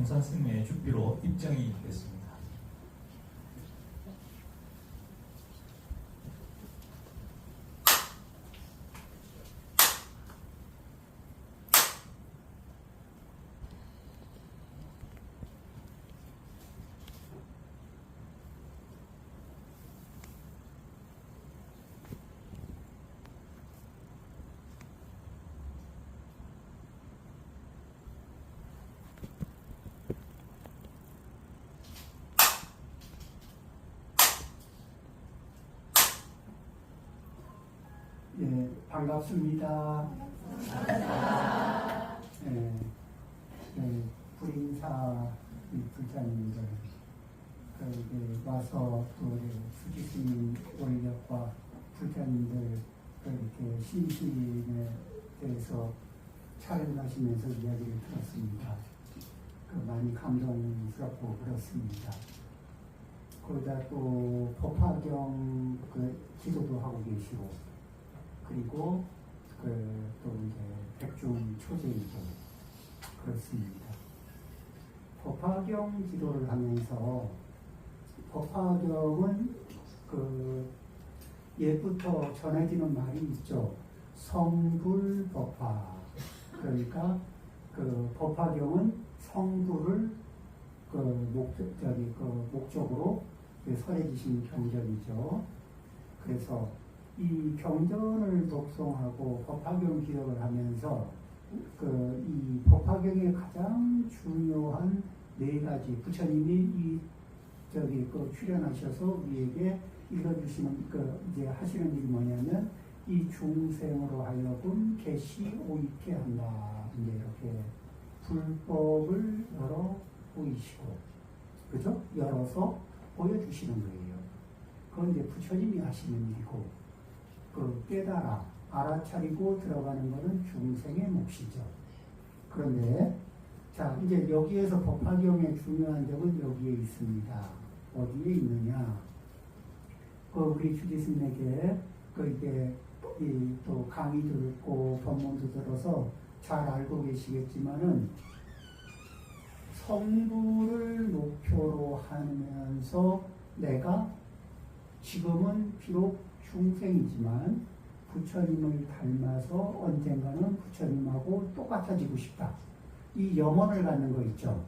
성산승매의 주피로 입장이 됐습니다. 예, 반갑습니다. 예, 예, 불인사 불자님들 와서 또 수지스님 원력과 불자님들 이렇게 신신에 대해서 촬영하시면서 이야기를 들었습니다. 많이 감동스럽고 그렇습니다. 거기다 또 법화경 기도도 하고 계시고, 그리고 또 이제 백중 초제이고 그렇습니다. 법화경 기도를 하면서 법화경은 옛부터 전해지는 말이 있죠. 성불법화. 그러니까 법화경은 성불을 목적으로 설해지신 경전이죠. 그래서 이 경전을 독송하고 법화경 기록을 하면서 이 법화경의 가장 중요한 네 가지, 부처님이 출연하셔서 우리에게 읽어주시는 이제 하시는 일이 뭐냐면, 이 중생으로 하여금 개시 오익해 한다. 이제 이렇게 불법을 열어 보이시고, 그죠? 열어서 보여주시는 거예요. 그건 이제 부처님이 하시는 일이고, 깨달아 알아차리고 들어가는 것은 중생의 몫이죠. 그런데 자, 이제 여기에서 법화경의 중요한 점은 여기에 있습니다. 어디에 있느냐? 우리 주지스님에게 이게 또 강의 듣고 법문도 들어서 잘 알고 계시겠지만은, 성부를 목표로 하면서 내가 지금은 비록 중생이지만 부처님을 닮아서 언젠가는 부처님하고 똑같아지고 싶다. 이 염원을 갖는 거 있죠.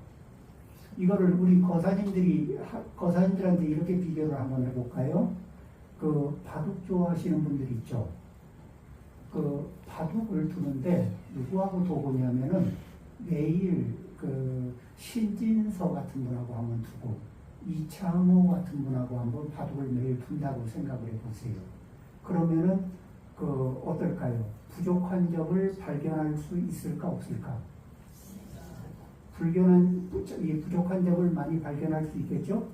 이거를 우리 거사님들한테 이렇게 비교를 한번 해볼까요? 바둑 좋아하시는 분들 있죠. 바둑을 두는데 누구하고 도보냐면은 매일 신진서 같은 분하고 한번 두고 이창호 같은 분하고 한번 바둑을 매일 둔다고 생각을 해보세요. 그러면은 어떨까요? 부족한 점을 발견할 수 있을까 없을까? 부족한 점을 많이 발견할 수 있겠죠?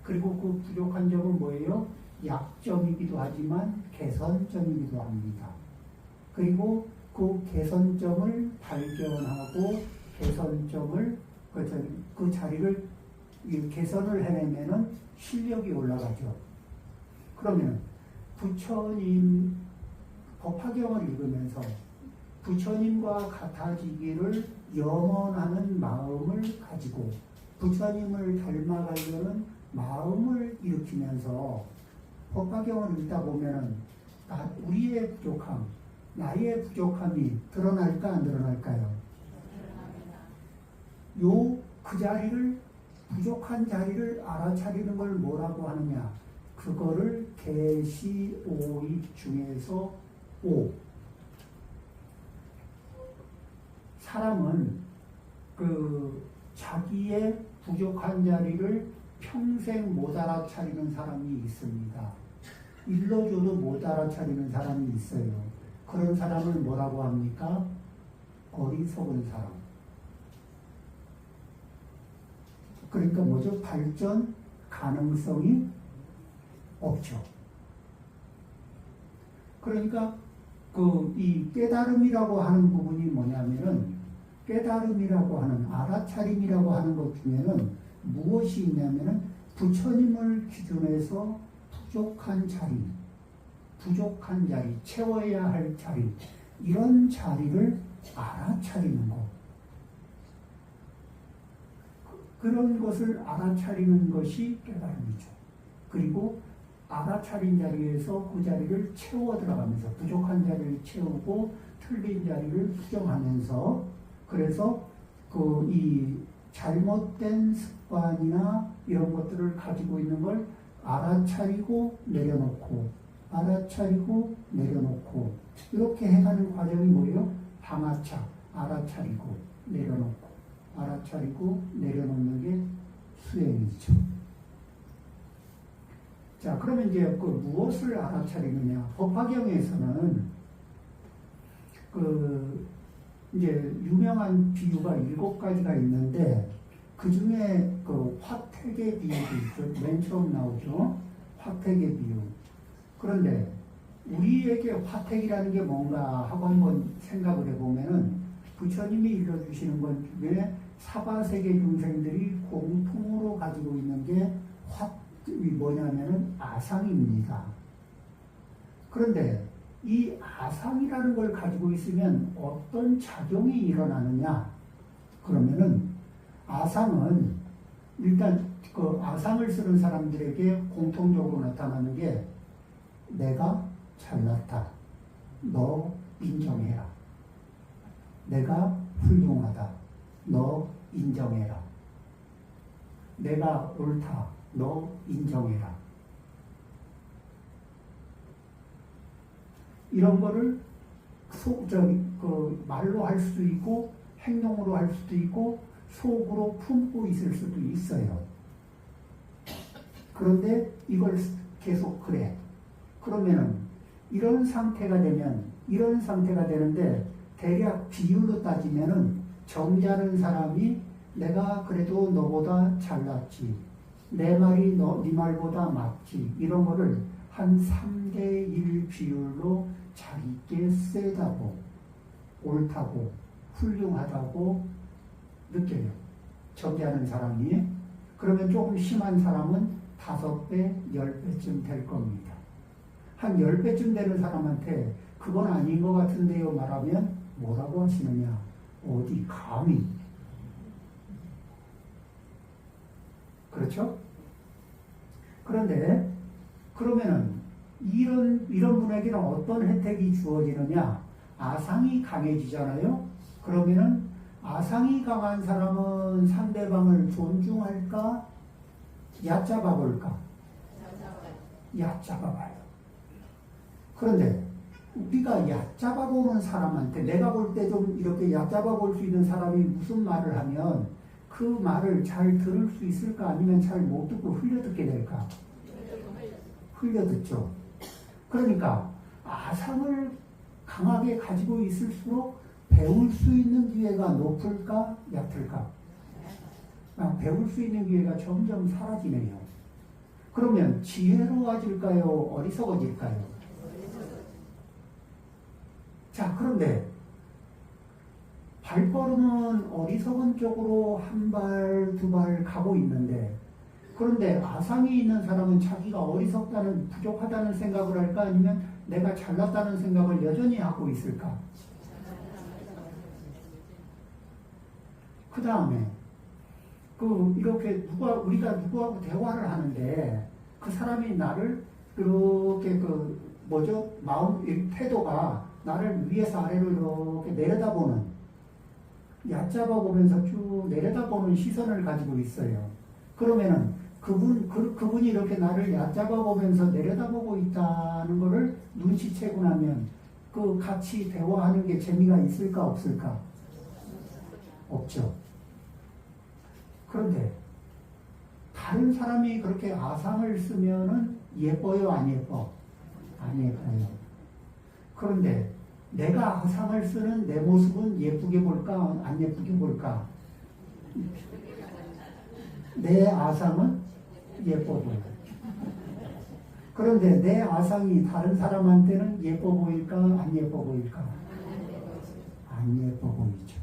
그리고 그 부족한 점은 뭐예요? 약점이기도 하지만 개선점이기도 합니다. 그리고 그 개선점을 발견하고 개선점을 그 자리를 개선을 해내면은 실력이 올라가죠. 그러면 부처님 법화경을 읽으면서 부처님과 같아지기를 염원하는 마음을 가지고 부처님을 닮아가려는 마음을 일으키면서 법화경을 읽다 보면은 우리의 부족함, 나의 부족함이 드러날까 안 드러날까요? 그 자리를, 부족한 자리를 알아차리는 걸 뭐라고 하느냐? 그거를 개시오익 중에서 오. 사람은 자기의 부족한 자리를 평생 못 알아차리는 사람이 있습니다. 일러줘도 못 알아차리는 사람이 있어요. 그런 사람을 뭐라고 합니까? 어리석은 사람. 그러니까 뭐죠? 발전 가능성이 없죠. 그러니까 이 깨달음이라고 하는 부분이 뭐냐면은, 깨달음이라고 하는, 알아차림이라고 하는 것 중에는 무엇이 있냐면은 부처님을 기준해서 부족한 자리, 채워야 할 자리, 이런 자리를 알아차리는 것. 그런 것을 알아차리는 것이 깨달음이죠. 그리고 알아차린 자리에서 그 자리를 채워 들어가면서 부족한 자리를 채우고 틀린 자리를 부정하면서 그래서 그 이 잘못된 습관이나 이런 것들을 가지고 있는 걸 알아차리고 내려놓고 알아차리고 내려놓고 이렇게 해가는 과정이 뭐예요? 방아차 알아차리고 내려놓고 알아차리고 내려놓는 게 수행이죠. 자, 그러면 이제 그 무엇을 알아차리느냐? 법화경에서는 그 이제 유명한 비유가 7가지가 있는데 그 중에 그 화택의 비유도 있죠. 맨 처음 나오죠. 화택의 비유. 그런데 우리에게 화택이라는 게 뭔가 하고 한번 생각을 해보면은 부처님이 일러주시는 것 중에 사바세계 중생들이 공통으로 가지고 있는 게 뭐냐면은 아상입니다. 그런데 이 아상이라는 걸 가지고 있으면 어떤 작용이 일어나느냐? 그러면은 아상은 일단 그 아상을 쓰는 사람들에게 공통적으로 나타나는 게 내가 잘났다. 너 인정해라. 내가 훌륭하다. 너 인정해라. 내가 옳다. 너 인정해라. 이런 거를 말로 할 수도 있고 행동으로 할 수도 있고 속으로 품고 있을 수도 있어요. 그런데 이걸 계속 그래. 그러면은 이런 상태가 되는데 대략 비율로 따지면은 정자는 사람이 내가 그래도 너보다 잘났지. 내 말이 네 말보다 맞지. 이런 거를 한 3대1 비율로 자기께 세다고, 옳다고, 훌륭하다고 느껴요. 정죄하는 사람이. 그러면 조금 심한 사람은 5배, 10배쯤 될 겁니다. 한 10배쯤 되는 사람한테 그건 아닌 것 같은데요 말하면 뭐라고 하시느냐? 어디 감히. 그렇죠? 그런데 그러면은 이런 분에게는 어떤 혜택이 주어지느냐? 아상이 강해지잖아요. 그러면은 아상이 강한 사람은 상대방을 존중할까? 얕잡아 볼까? 얕잡아 봐요. 그런데 우리가 얕잡아 보는 사람한테 내가 볼 때 좀 이렇게 얕잡아 볼 수 있는 사람이 무슨 말을 하면 그 말을 잘 들을 수 있을까? 아니면 잘 못 듣고 흘려듣게 될까? 흘려듣죠. 그러니까 아상을 강하게 가지고 있을수록 배울 수 있는 기회가 높을까? 얕을까? 배울 수 있는 기회가 점점 사라지네요. 그러면 지혜로워질까요? 어리석어질까요? 자, 그런데 발걸음은 어리석은 쪽으로 한 발, 두 발 가고 있는데 그런데 아상이 있는 사람은 자기가 어리석다는, 부족하다는 생각을 할까? 아니면 내가 잘났다는 생각을 여전히 하고 있을까? 그 다음에 이렇게 우리가 누구하고 대화를 하는데 그 사람이 나를 이렇게 태도가 나를 위에서 아래로 이렇게 내려다보는, 얕잡아 보면서 쭉 내려다보는 시선을 가지고 있어요. 그러면은 그분이 이렇게 나를 얕잡아 보면서 내려다보고 있다는 거를 눈치채고 나면 그 같이 대화하는 게 재미가 있을까 없을까? 없죠. 그런데 다른 사람이 그렇게 아상을 쓰면은 예뻐요, 안 예뻐? 안 예뻐요. 그런데 내가 아상을 쓰는 내 모습은 예쁘게 볼까, 안 예쁘게 볼까? 내 아상은 예뻐 보여. 그런데 내 아상이 다른 사람한테는 예뻐 보일까, 안 예뻐 보일까? 안 예뻐 보이죠.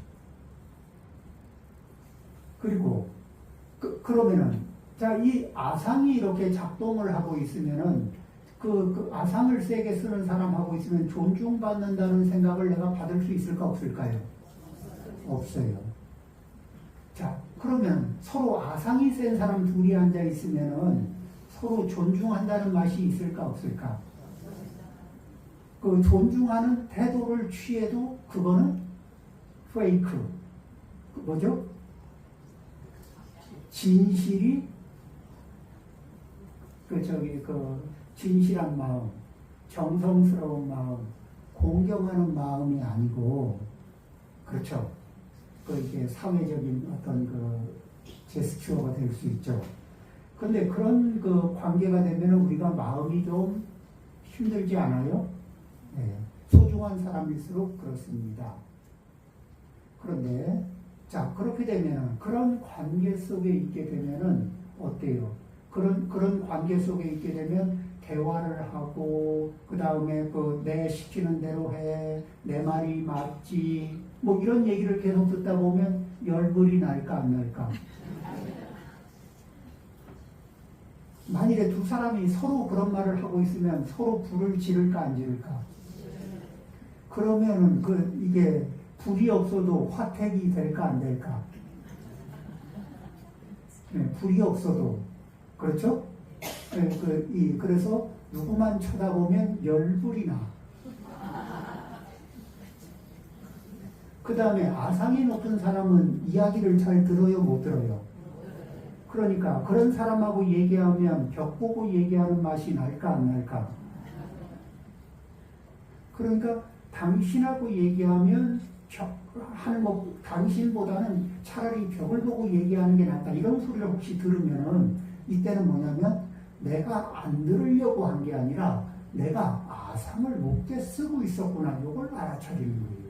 그리고 그러면은 자, 이 아상이 이렇게 작동을 하고 있으면은 그 아상을 세게 쓰는 사람하고 있으면 존중받는다는 생각을 내가 받을 수 있을까 없을까요? 없어요. 자, 그러면 서로 아상이 센 사람 둘이 앉아 있으면은 서로 존중한다는 맛이 있을까 없을까? 그 존중하는 태도를 취해도 그거는 페이크. 뭐죠? 진실이 진실한 마음, 정성스러운 마음, 공경하는 마음이 아니고, 그렇죠. 이게 사회적인 어떤 제스처가 될 수 있죠. 근데 그런 관계가 되면 우리가 마음이 좀 힘들지 않아요? 네. 소중한 사람일수록 그렇습니다. 그런데, 자, 그렇게 되면, 그런 관계 속에 있게 되면은 어때요? 그런 관계 속에 있게 되면 대화를 하고, 그 다음에 내 시키는 대로 해, 내 말이 맞지, 뭐 이런 얘기를 계속 듣다 보면 열불이 날까 안 날까? 만일에 두 사람이 서로 그런 말을 하고 있으면 서로 불을 지를까 안 지를까? 그러면은 이게 불이 없어도 화택이 될까 안 될까? 네, 불이 없어도. 그렇죠? 네, 그래서 누구만 쳐다보면 열불이 나. 그 다음에 아상이 높은 사람은 이야기를 잘 들어요, 못 들어요? 그러니까 그런 사람하고 얘기하면 벽 보고 얘기하는 맛이 날까 안 날까? 그러니까 당신하고 얘기하면 하는 것, 당신보다는 차라리 벽을 보고 얘기하는 게 낫다. 이런 소리를 혹시 들으면은 이때는 뭐냐면 내가 안 들으려고 한 게 아니라 내가 아상을 높게 쓰고 있었구나. 이걸 알아차리는 거예요.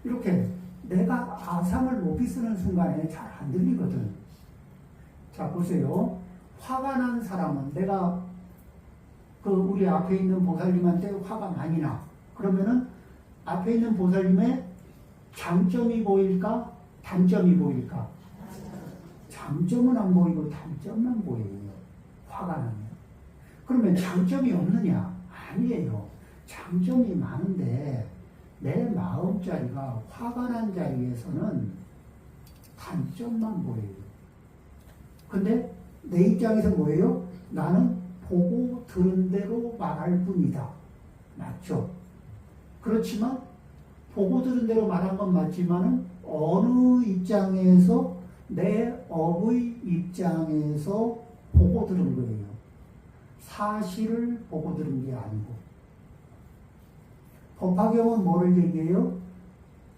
이렇게 내가 아상을 높이 쓰는 순간에 잘 안 들리거든. 자, 보세요. 화가 난 사람은 내가 우리 앞에 있는 보살님한테 화가 많이 나. 그러면은 앞에 있는 보살님의 장점이 보일까? 단점이 보일까? 장점은 안 보이고 단점만 보여요. 화가 나면. 그러면 장점이 없느냐? 아니에요. 장점이 많은데 내 마음자리가 화가 난 자리에서는 단점만 보여요. 근데 내 입장에서 뭐예요? 나는 보고 들은 대로 말할 뿐이다. 맞죠? 그렇지만 보고 들은 대로 말한 건 맞지만은 어느 입장에서 내 업의 입장에서 보고 들은 거예요. 사실을 보고 들은 게 아니고. 법화경은 뭐를 얘기해요?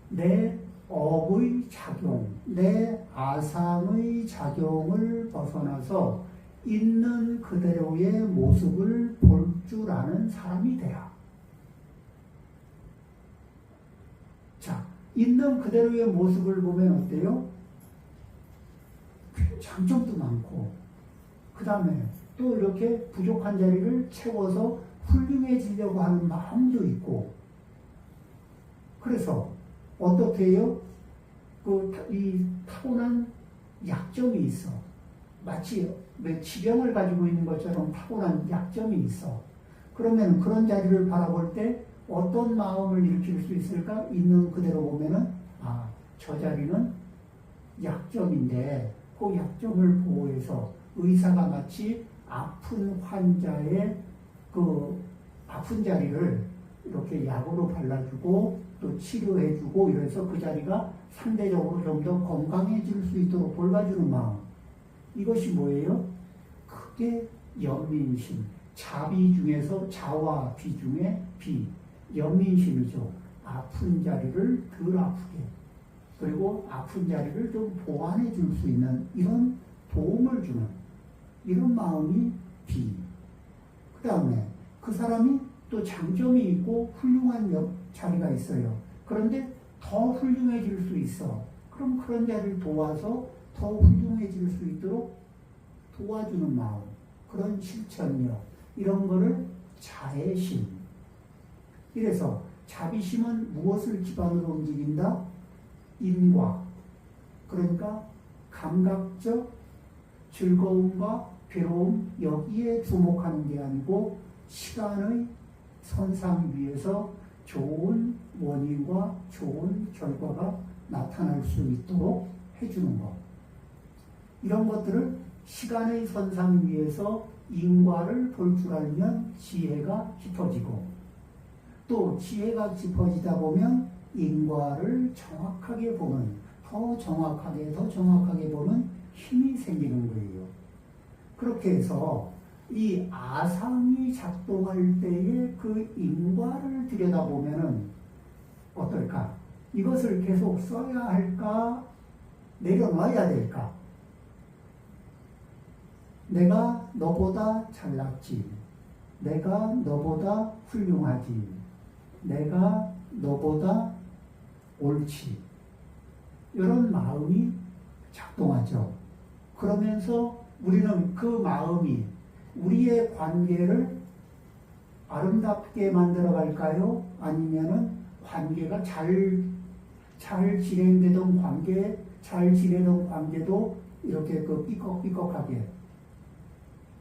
내 업의 작용, 내 아상의 작용을 벗어나서 있는 그대로의 모습을 볼 줄 아는 사람이 돼야. 자, 있는 그대로의 모습을 보면 어때요? 장점도 많고, 그 다음에 또 이렇게 부족한 자리를 채워서 훌륭해지려고 하는 마음도 있고, 그래서 어떻게 해요? 이 타고난 약점이 있어. 마치 지병을 가지고 있는 것처럼 타고난 약점이 있어. 그러면 그런 자리를 바라볼 때 어떤 마음을 일으킬 수 있을까? 있는 그대로 보면은 저 자리는 약점인데 그 약점을 보호해서 의사가 마치 아픈 환자의 아픈 자리를 이렇게 약으로 발라주고 또 치료해주고 이래서 그 자리가 상대적으로 좀 더 건강해질 수 있도록 돌봐주는 마음. 이것이 뭐예요? 그게 연민심. 자비 중에서 자와 비 중에 비. 연민심이죠. 아픈 자리를 덜 아프게. 그리고 아픈 자리를 좀 보완해 줄 수 있는 이런 도움을 주는 이런 마음이 비. 그 다음에 그 사람이 또 장점이 있고 훌륭한 자리가 있어요. 그런데 더 훌륭해질 수 있어. 그럼 그런 자리를 도와서 더 훌륭해질 수 있도록 도와주는 마음. 그런 실천력. 이런 거를 자애심. 이래서 자비심은 무엇을 기반으로 움직인다? 인과. 그러니까 감각적 즐거움과 괴로움 여기에 주목하는 게 아니고 시간의 선상 위에서 좋은 원인과 좋은 결과가 나타날 수 있도록 해주는 것. 이런 것들을 시간의 선상 위에서 인과를 볼 줄 알면 지혜가 깊어지고, 또 지혜가 깊어지다 보면 인과를 정확하게 보는, 더 정확하게 보는 힘이 생기는 거예요. 그렇게 해서 이 아상이 작동할 때의 그 인과를 들여다보면은 어떨까? 이것을 계속 써야 할까? 내려놔야 될까? 내가 너보다 잘났지. 내가 너보다 훌륭하지. 내가 너보다 옳지. 이런 마음이 작동하죠. 그러면서 우리는 그 마음이 우리의 관계를 아름답게 만들어 갈까요? 아니면은 관계가 잘 진행되던 관계, 잘 지내던 관계도 이렇게 그 삐걱삐걱하게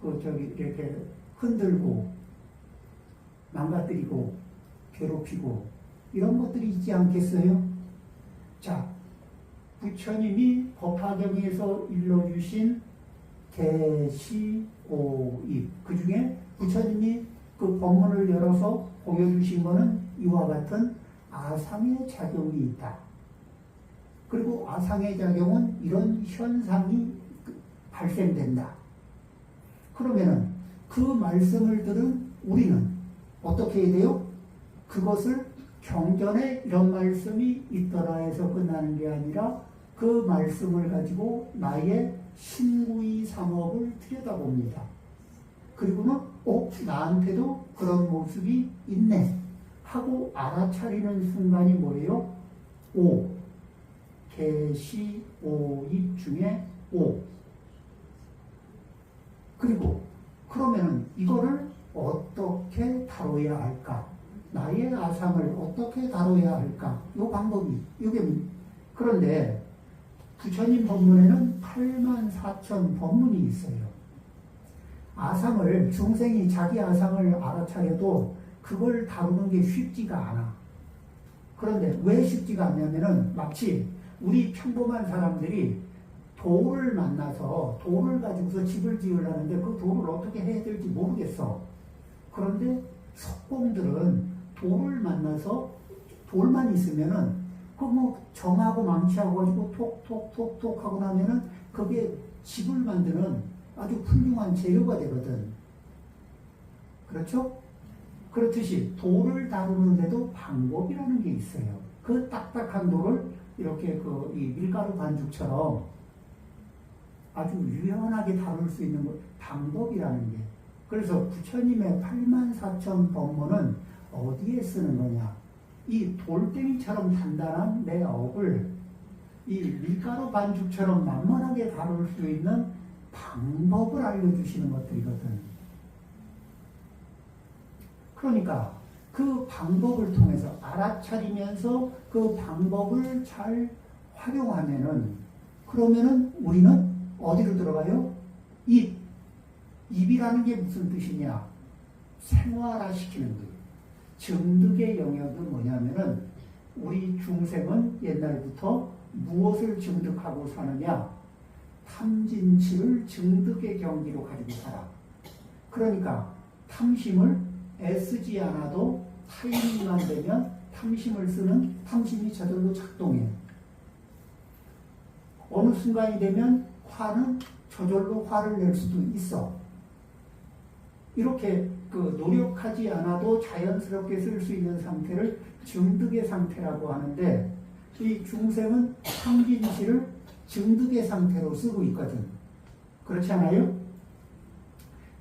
이렇게 흔들고 망가뜨리고 괴롭히고 이런 것들이 있지 않겠어요? 자, 부처님이 법화경에서 일러주신 개시오입, 그 중에 부처님이 그 법문을 열어서 보여주신 것은 이와 같은 아상의 작용이 있다. 그리고 아상의 작용은 이런 현상이 발생된다. 그러면은 그 말씀을 들은 우리는 어떻게 해야 돼요? 그것을 경전에 이런 말씀이 있더라 해서 끝나는 게 아니라 그 말씀을 가지고 나의 신구의 삼업을 들여다봅니다. 그리고는 나한테도 그런 모습이 있네 하고 알아차리는 순간이 뭐예요? 오, 개시 오입 중에 오. 그리고 그러면은 이거를 어떻게 다뤄야 할까? 나의 아상을 어떻게 다뤄야 할까? 이 방법이 이게. 그런데 부처님 법문에는 84,000 법문이 있어요. 아상을, 중생이 자기 아상을 알아차려도 그걸 다루는 게 쉽지가 않아. 그런데 왜 쉽지가 않냐면은 마치 우리 평범한 사람들이 돌을 만나서 돌을 가지고서 집을 지으려는데 그 돌을 어떻게 해야 될지 모르겠어. 그런데 석공들은 돌을 만나서 돌만 있으면은 그 뭐 정하고 망치하고 가지고 톡톡톡톡 하고 나면은 그게 집을 만드는 아주 훌륭한 재료가 되거든. 그렇죠? 그렇듯이 돌을 다루는데도 방법이라는 게 있어요. 그 딱딱한 돌을 이렇게 이 밀가루 반죽처럼 아주 유연하게 다룰 수 있는 방법이라는 게. 그래서 부처님의 84,000 법문은 어디에 쓰는 거냐? 이 돌덩이처럼 단단한 내 업을 이 밀가루 반죽처럼 만만하게 다룰 수 있는 방법을 알려주시는 것들이거든. 그러니까 그 방법을 통해서 알아차리면서 그 방법을 잘 활용하면은, 그러면은 우리는 어디로 들어가요? 입이라는 게 무슨 뜻이냐? 생활화시키는 거예요. 증득의 영역은 뭐냐면은 우리 중생은 옛날부터 무엇을 증득하고 사느냐? 탐진치를 증득의 경지로 가지고 살아. 그러니까 탐심을 애쓰지 않아도 타이밍만 되면 탐심을 쓰는 탐심이 저절로 작동해. 어느 순간이 되면 화는 저절로 화를 낼 수도 있어. 이렇게 노력하지 않아도 자연스럽게 쓸 수 있는 상태를 증득의 상태라고 하는데, 이 중생은 탐진치를 증득의 상태로 쓰고 있거든. 그렇지 않아요?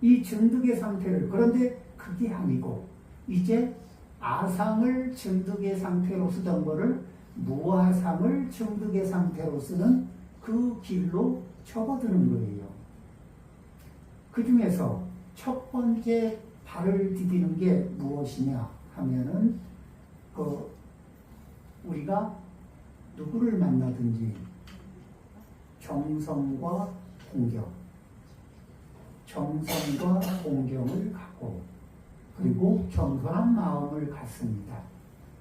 이 증득의 상태를, 그런데 그게 아니고 이제 아상을 증득의 상태로 쓰던 거를 무아상을 증득의 상태로 쓰는 그 길로 접어드는 거예요. 그 중에서 첫 번째 발을 디디는 게 무엇이냐 하면은 우리가 누구를 만나든지 정성과 공경을 갖고, 그리고 겸손한 마음을 갖습니다.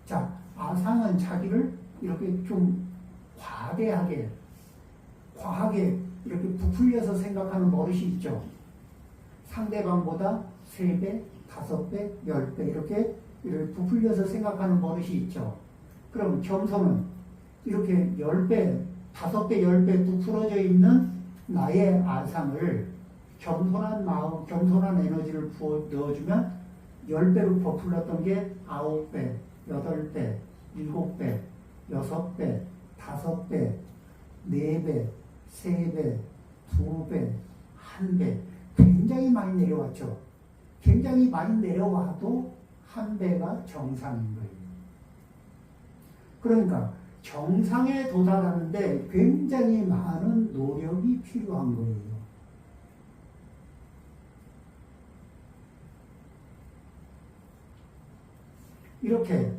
자, 아상은 자기를 이렇게 좀 과하게 이렇게 부풀려서 생각하는 버릇이 있죠. 상대방보다 3배, 5배, 10배 이렇게 부풀려서 생각하는 버릇이 있죠. 그럼 겸손은 이렇게 10배, 5배, 10배 부풀어져 있는 나의 아상을 겸손한 마음, 겸손한 에너지를 부어 넣어주면 10배로 부풀렸던 게 9배, 8배, 7배, 6배, 5배, 4배, 3배, 2배, 1배 굉장히 많이 내려왔죠. 굉장히 많이 내려와도 1배가 정상인 거예요. 그러니까 정상에 도달하는데 굉장히 많은 노력이 필요한 거예요. 이렇게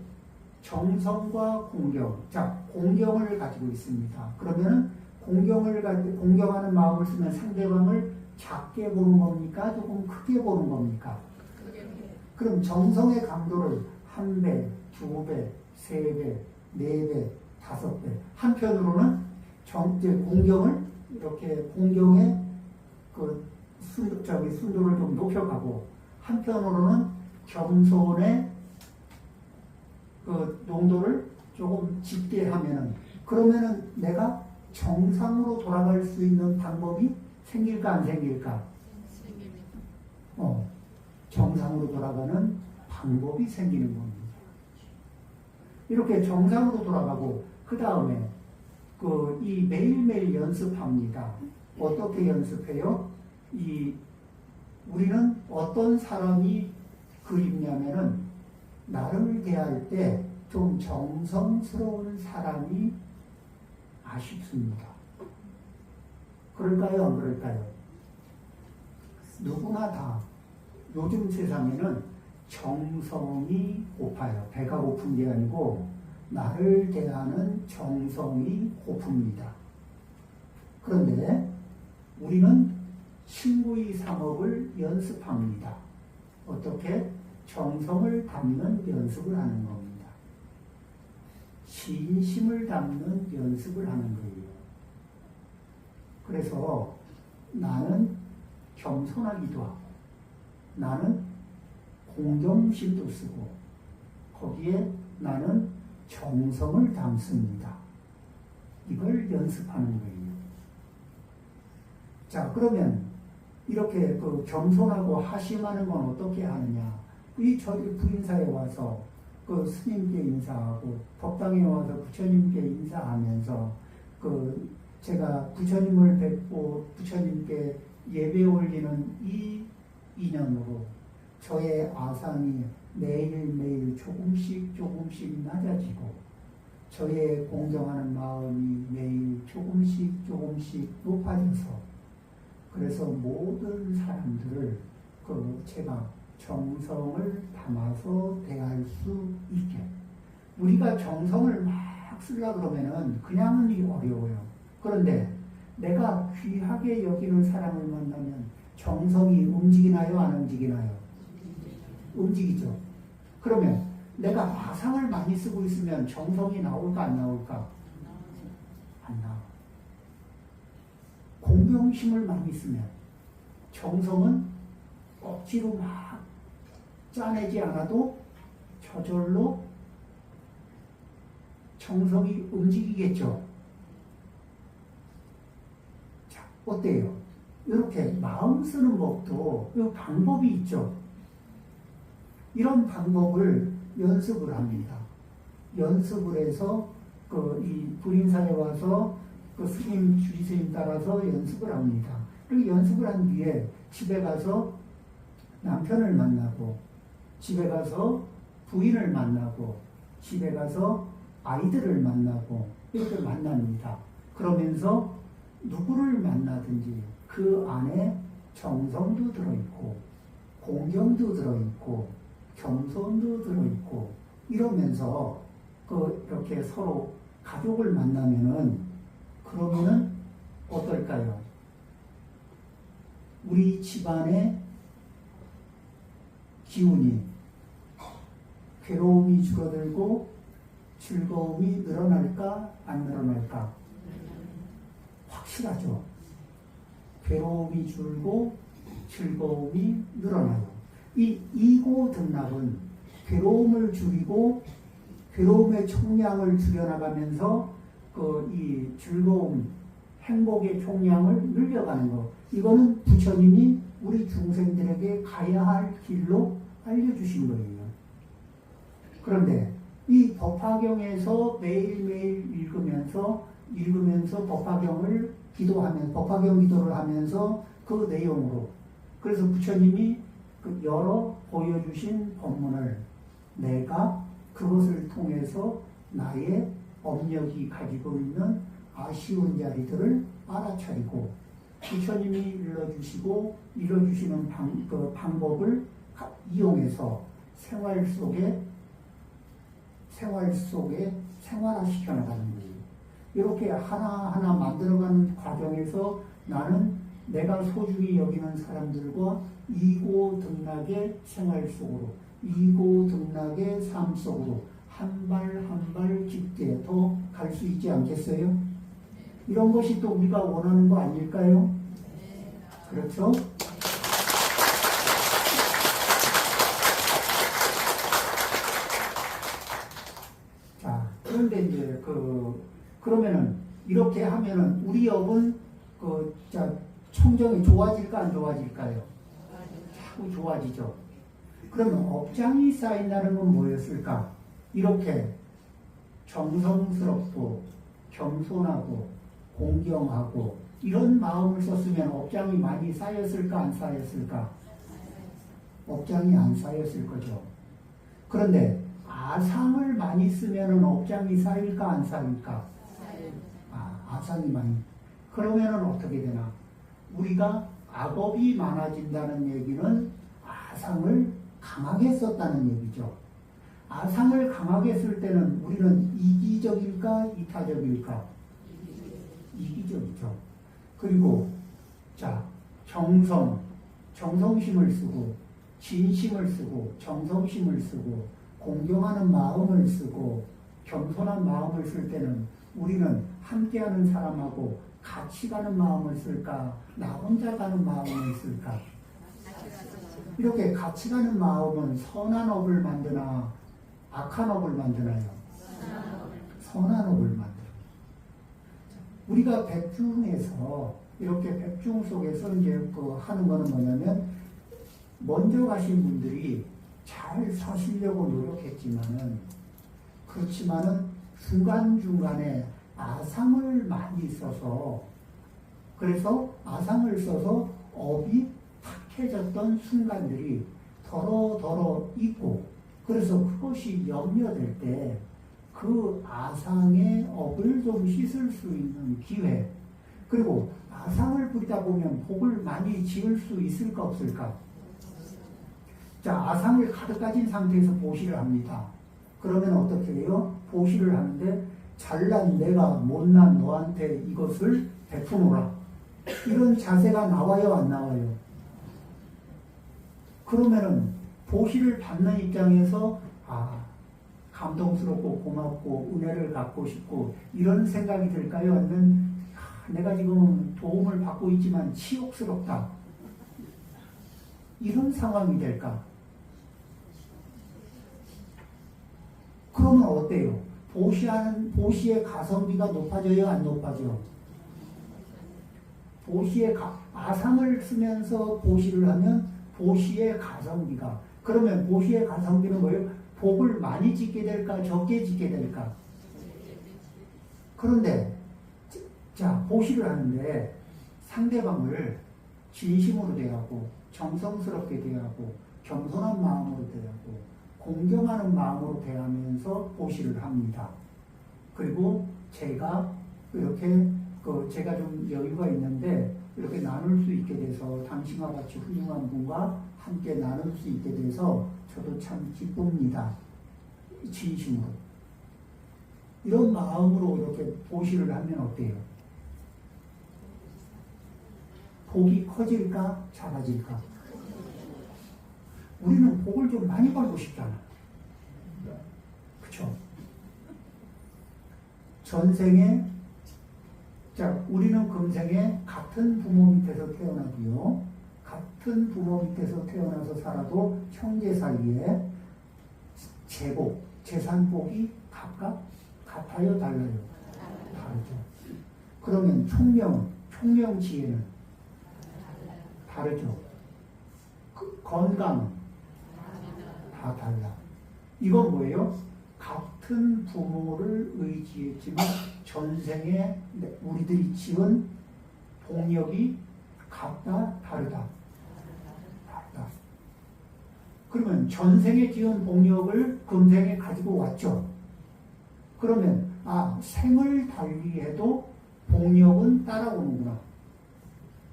정성과 공경, 자, 공경을 가지고 있습니다. 그러면 공경하는 마음을 쓰면 상대방을 작게 보는 겁니까? 조금 크게 보는 겁니까? 그럼 정성의 강도를 1배, 2배, 3배, 4배, 5배. 한편으로는 공경을 이렇게 공경의 순도를 좀 높여가고, 한편으로는 겸손의 농도를 조금 짙게 하면은, 그러면은 내가 정상으로 돌아갈 수 있는 방법이 생길까 안 생길까? 정상으로 돌아가는 방법이 생기는 겁니다. 이렇게 정상으로 돌아가고 그 다음에 이 매일매일 연습합니다. 어떻게 연습해요? 우리는 어떤 사람이 그립냐면은 나를 대할 때 좀 정성스러운 사람이 아쉽습니다. 그럴까요? 안 그럴까요? 누구나 다 요즘 세상에는 정성이 고파요. 배가 고픈 게 아니고 나를 대하는 정성이 고픕니다. 그런데 우리는 친구의 상업을 연습합니다. 어떻게? 정성을 담는 연습을 하는 겁니다. 진심을 담는 연습을 하는 거예요. 그래서 나는 겸손하기도 하고 나는 공경심도 쓰고 거기에 나는 정성을 담습니다. 이걸 연습하는 거예요. 자, 그러면 이렇게 겸손하고 하심하는 건 어떻게 하느냐? 저희 부인사에 와서 스님께 인사하고 법당에 와서 부처님께 인사하면서 제가 부처님을 뵙고 부처님께 예배 올리는 이 인연으로 저의 아상이 매일매일 조금씩 낮아지고 저의 공경하는 마음이 매일 조금씩 높아져서 그래서 모든 사람들을 제가 정성을 담아서 대할 수 있게. 우리가 정성을 막 쓰려고 그러면은 그냥은 어려워요. 그런데 내가 귀하게 여기는 사람을 만나면 정성이 움직이나요? 안 움직이나요? 움직이죠. 그러면 내가 아상을 많이 쓰고 있으면 정성이 나올까 안 나올까? 안 나와. 공경심을 많이 쓰면 정성은 억지로 막 짜내지 않아도 저절로 정성이 움직이겠죠. 자, 어때요? 이렇게 마음 쓰는 법도 이 방법이 있죠. 이런 방법을 연습을 합니다. 연습을 해서 이 불인사에 와서 스님, 주지스님 따라서 연습을 합니다. 그리고 연습을 한 뒤에 집에 가서 남편을 만나고 집에 가서 부인을 만나고 집에 가서 아이들을 만나고 이렇게 만납니다. 그러면서 누구를 만나든지 그 안에 정성도 들어있고 공경도 들어있고 겸손도 들어있고 이러면서 이렇게 서로 가족을 만나면은 그러면은 어떨까요? 우리 집안의 기운이 괴로움이 줄어들고 즐거움이 늘어날까 안 늘어날까? 확실하죠. 괴로움이 줄고 즐거움이 늘어나요. 이 이고 등락은 괴로움을 줄이고 괴로움의 총량을 줄여나가면서 이 즐거움, 행복의 총량을 늘려가는 것. 이거는 부처님이 우리 중생들에게 가야 할 길로 알려주신 거예요. 그런데 이 법화경에서 매일매일 읽으면서 법화경을 기도하면서 법화경 기도를 하면서 그 내용으로 그래서 부처님이 그 여러 보여주신 법문을 내가 그것을 통해서 나의 업력이 가지고 있는 아쉬운 자리들을 알아차리고 부처님이 일러주시는 방법을 이용해서 생활 속에 생활화시켜 나가는 거예요. 이렇게 하나하나 만들어가는 과정에서 나는 내가 소중히 여기는 사람들과 이고등락의 생활 속으로, 이고등락의 삶 속으로 한 발 한 발 깊게 더 갈 수 있지 않겠어요? 이런 것이 또 우리가 원하는 거 아닐까요? 그렇죠? 자, 그런데 이제 그러면은 이렇게 하면은 우리 업은 청정이 좋아질까 안 좋아질까요? 자꾸 좋아지죠. 그러면 업장이 쌓인다는 건 뭐였을까? 이렇게 정성스럽고 겸손하고 공경하고 이런 마음을 썼으면 업장이 많이 쌓였을까 안 쌓였을까? 업장이 안 쌓였을 거죠. 그런데 아상을 많이 쓰면 업장이 쌓일까 안 쌓일까? 아상이 많이. 그러면 어떻게 되나? 우리가 악업이 많아진다는 얘기는 아상을 강하게 썼다는 얘기죠. 아상을 강하게 쓸 때는 우리는 이기적일까 이타적일까? 이기적이죠. 그리고 정성심을 쓰고 진심을 쓰고 정성심을 쓰고 공경하는 마음을 쓰고 겸손한 마음을 쓸 때는 우리는 함께하는 사람하고 같이 가는 마음을 쓸까? 나 혼자 가는 마음을 쓸까? 이렇게 같이 가는 마음은 선한 업을 만드나 악한 업을 만드나요? 선한 업을 만들어요. 우리가 백중에서 이렇게 백중 속에서 이제 하는 거는 뭐냐면 먼저 가신 분들이 잘 사시려고 노력했지만은 그렇지만은 중간중간에 아상을 많이 써서 그래서 아상을 써서 업이 탁해졌던 순간들이 더러 있고 그래서 그것이 염려될 때 그 아상의 업을 좀 씻을 수 있는 기회 그리고 아상을 부리다 보면 복을 많이 지을 수 있을까 없을까? 자, 아상을 가득 가진 상태에서 보시를 합니다. 그러면 어떻게 해요? 보시를 하는데 잘난 내가 못난 너한테 이것을 베푸노라. 이런 자세가 나와요, 안 나와요? 그러면은 보시를 받는 입장에서 감동스럽고 고맙고 은혜를 갖고 싶고 이런 생각이 들까요? 아니면 내가 지금 도움을 받고 있지만 치욕스럽다. 이런 상황이 될까? 그러면 어때요? 보시의 가성비가 높아져요? 안 높아져요? 아상을 쓰면서 보시를 하면 보시의 가성비가 그러면 보시의 가성비는 뭐예요? 복을 많이 짓게 될까? 적게 짓게 될까? 그런데 보시를 하는데 상대방을 진심으로 대하고 정성스럽게 대하고 겸손한 마음으로 대하고 공경하는 마음으로 대하면서 보시를 합니다. 그리고 제가 이렇게 제가 좀 여유가 있는데 이렇게 나눌 수 있게 돼서 당신과 같이 훌륭한 분과 함께 나눌 수 있게 돼서 저도 참 기쁩니다. 진심으로. 이런 마음으로 이렇게 보시를 하면 어때요? 복이 커질까? 작아질까? 우리는 복을 좀 많이 받고 싶잖아. 전생에, 자, 우리는 금생에 같은 부모 밑에서 태어나고요. 같은 부모 밑에서 태어나서 살아도 형제 사이에 제복, 재산복이 각각 같아요, 달라요? 다르죠. 그러면 총명지혜는 다르죠. 건강은 다 달라. 이건 뭐예요? 같은 부모를 의지했지만 전생에 우리들이 지은 복력이 같다, 다르다. 다르다. 그러면 전생에 지은 복력을 금생에 가지고 왔죠. 그러면 생을 달리해도 복력은 따라오는구나.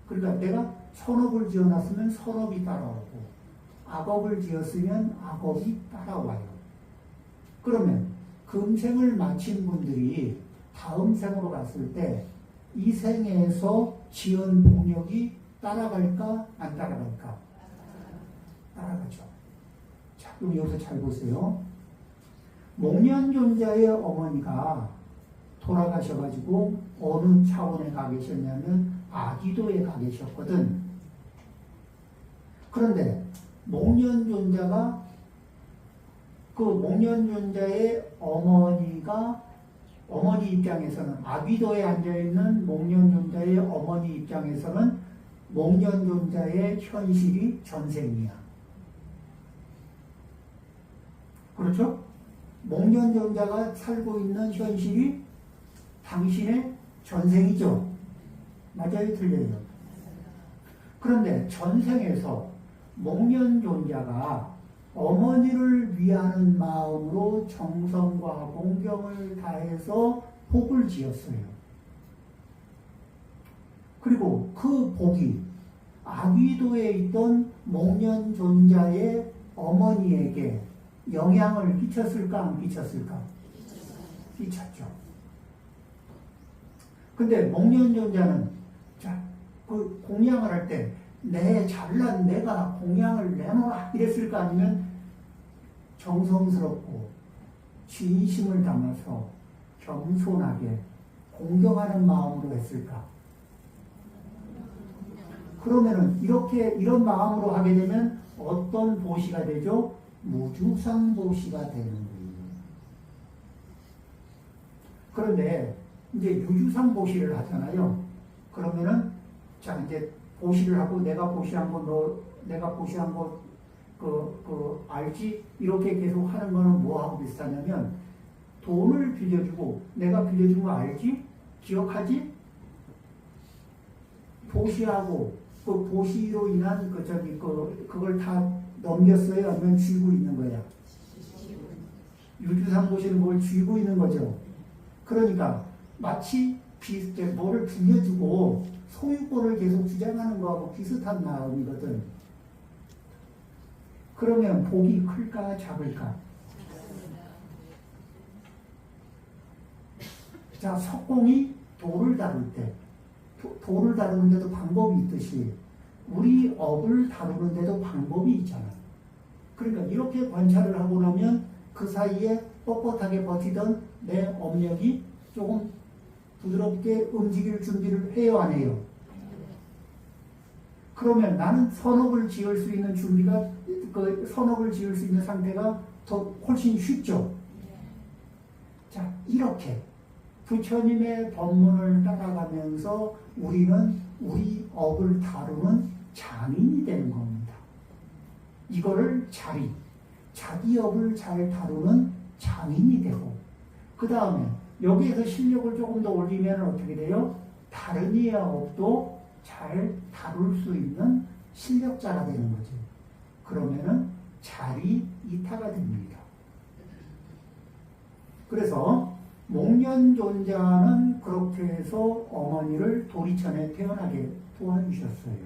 그러니까 내가 선업을 지어놨으면 선업이 따라오고 악업을 지었으면 악업이 따라와요. 그러면 금생을 마친 분들이 다음 생으로 갔을 때 이 생에서 지은 복력이 따라갈까 안 따라갈까? 따라가죠. 자, 그럼 여기서 잘 보세요. 목련존자의 어머니가 돌아가셔가지고 어느 차원에 가 계셨냐면 아기도에 가 계셨거든. 그런데 목련존자가 그 목련존자의 어머니 입장에서는 아비도에 앉아있는 목련존자의 어머니 입장에서는 목련존자의 현실이 전생이야. 그렇죠? 목련존자가 살고 있는 현실이 당신의 전생이죠. 맞아요? 틀려요? 그런데 전생에서 목련존자가 어머니를 위하는 마음으로 정성과 공경을 다해서 복을 지었어요. 그리고 그 복이 아귀도에 있던 목련존자의 어머니에게 영향을 끼쳤을까 안 끼쳤을까? 끼쳤죠. 근데 목련존자는 그 공양을 할 때 잘난 내가 공양을 내놓아 이랬을까? 아니면 정성스럽고 진심을 담아서 겸손하게 공경하는 마음으로 했을까? 그러면은 이런 마음으로 하게 되면 어떤 보시가 되죠? 무주상보시가 되는 거예요. 그런데 이제 유주상보시를 하잖아요. 그러면은 이제 보시를 하고 내가 보시한 거 내가 보시한 거 알지? 이렇게 계속 하는 거는 뭐하고 비슷하냐면 돈을 빌려주고 내가 빌려준 거 알지? 기억하지? 보시하고 그 보시로 인한 그걸 다 넘겼어요? 아니면 쥐고 있는 거야? 유주상보시는 뭘 쥐고 있는 거죠. 그러니까 마치 비슷해 뭐를 빌려주고 소유권을 계속 주장하는 거하고 비슷한 마음이거든. 그러면 복이 클까 작을까? 자, 석공이 돌을 다룰 때 돌을 다루는데도 방법이 있듯이 우리 업을 다루는데도 방법이 있잖아. 그러니까 이렇게 관찰을 하고 나면 그 사이에 뻣뻣하게 버티던 내 업력이 조금 부드럽게 움직일 준비를 해요, 안 해요? 그러면 나는 선업을 지을 수 있는 준비가, 선업을 지을 수 있는 상태가 더 훨씬 쉽죠? 자, 이렇게 부처님의 법문을 따라가면서 우리는 우리 업을 다루는 장인이 되는 겁니다. 이거를 자기 업을 잘 다루는 장인이 되고, 그 다음에 여기에서 실력을 조금 더 올리면 어떻게 돼요? 다른 이의 업도 잘 다룰 수 있는 실력자가 되는 거죠. 그러면은 자리 이타가 됩니다. 그래서 목련존자는 그렇게 해서 어머니를 도리천에 태어나게 도와주셨어요.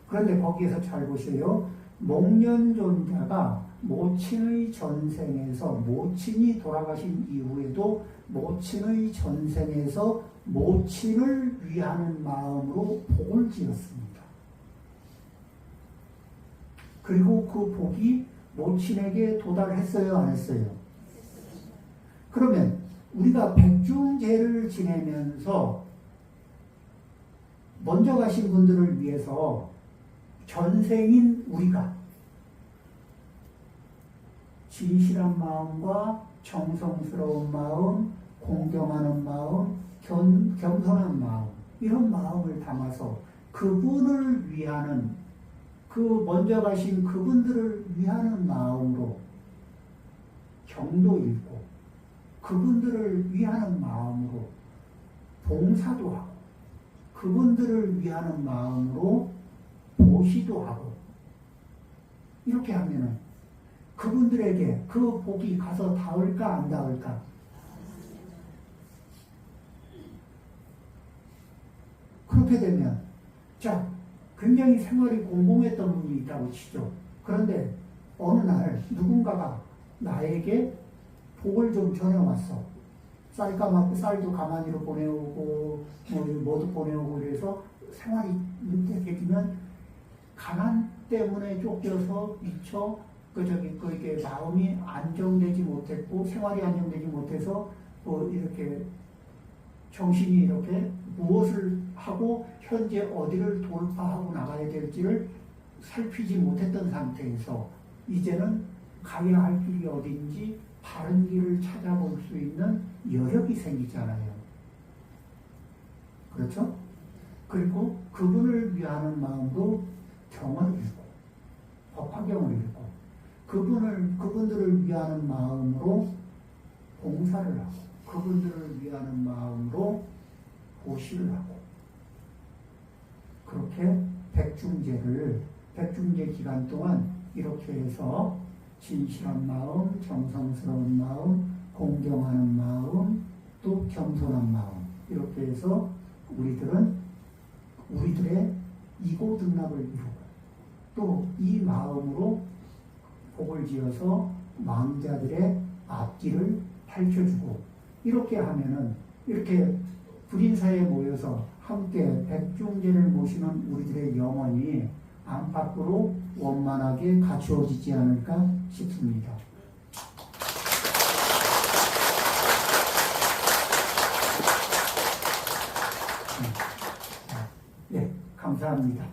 그런데 거기에서 잘 보세요. 목련존자가 모친의 전생에서 모친이 돌아가신 이후에도 모친의 전생에서 모친을 위하는 마음으로 복을 지었습니다. 그리고 그 복이 모친에게 도달했어요, 안 했어요? 그러면 우리가 백중제를 지내면서 먼저 가신 분들을 위해서 전생인 우리가 진실한 마음과 정성스러운 마음, 공경하는 마음, 겸손한 마음, 이런 마음을 담아서 그분을 위하는, 그 먼저 가신 그분들을 위하는 마음으로 경도 읽고 그분들을 위하는 마음으로 봉사도 하고 그분들을 위하는 마음으로 보시도 하고, 이렇게 하면은 그분들에게 그 복이 가서 닿을까 안 닿을까? 그렇게 되면, 자, 굉장히 생활이 공공했던 분이 있다고 치죠. 그런데 어느 날 누군가가 나에게 복을 좀 전해왔어. 쌀도 가만히로 보내오고 뭐도 보내오고, 그래서 생활이 문제되면 가난 때문에 쫓겨서 미처 이게 마음이 안정되지 못했고 생활이 안정되지 못해서 이렇게 정신이 이렇게 무엇을 하고 현재 어디를 돌파하고 나가야 될지를 살피지 못했던 상태에서 이제는 가야 할 길이 어딘지 바른 길을 찾아볼 수 있는 여력이 생기잖아요. 그렇죠? 그리고 그분을 위하는 마음으로 경을 읽고 법화경을 읽고 그분들을 위하는 마음으로 봉사를 하고 그분들을 위하는 마음으로 보시를 하고, 그렇게 백중제 기간 동안 이렇게 해서 진실한 마음, 정성스러운 마음, 공경하는 마음, 또 겸손한 마음, 이렇게 해서 우리들의 이고등락을 이루고 또 이 마음으로 복을 지어서 망자들의 앞길을 밝혀주고, 이렇게 하면은, 이렇게 불인사에 모여서 함께 백중제를 모시는 우리들의 영혼이 안팎으로 원만하게 갖추어지지 않을까 싶습니다. 네, 감사합니다.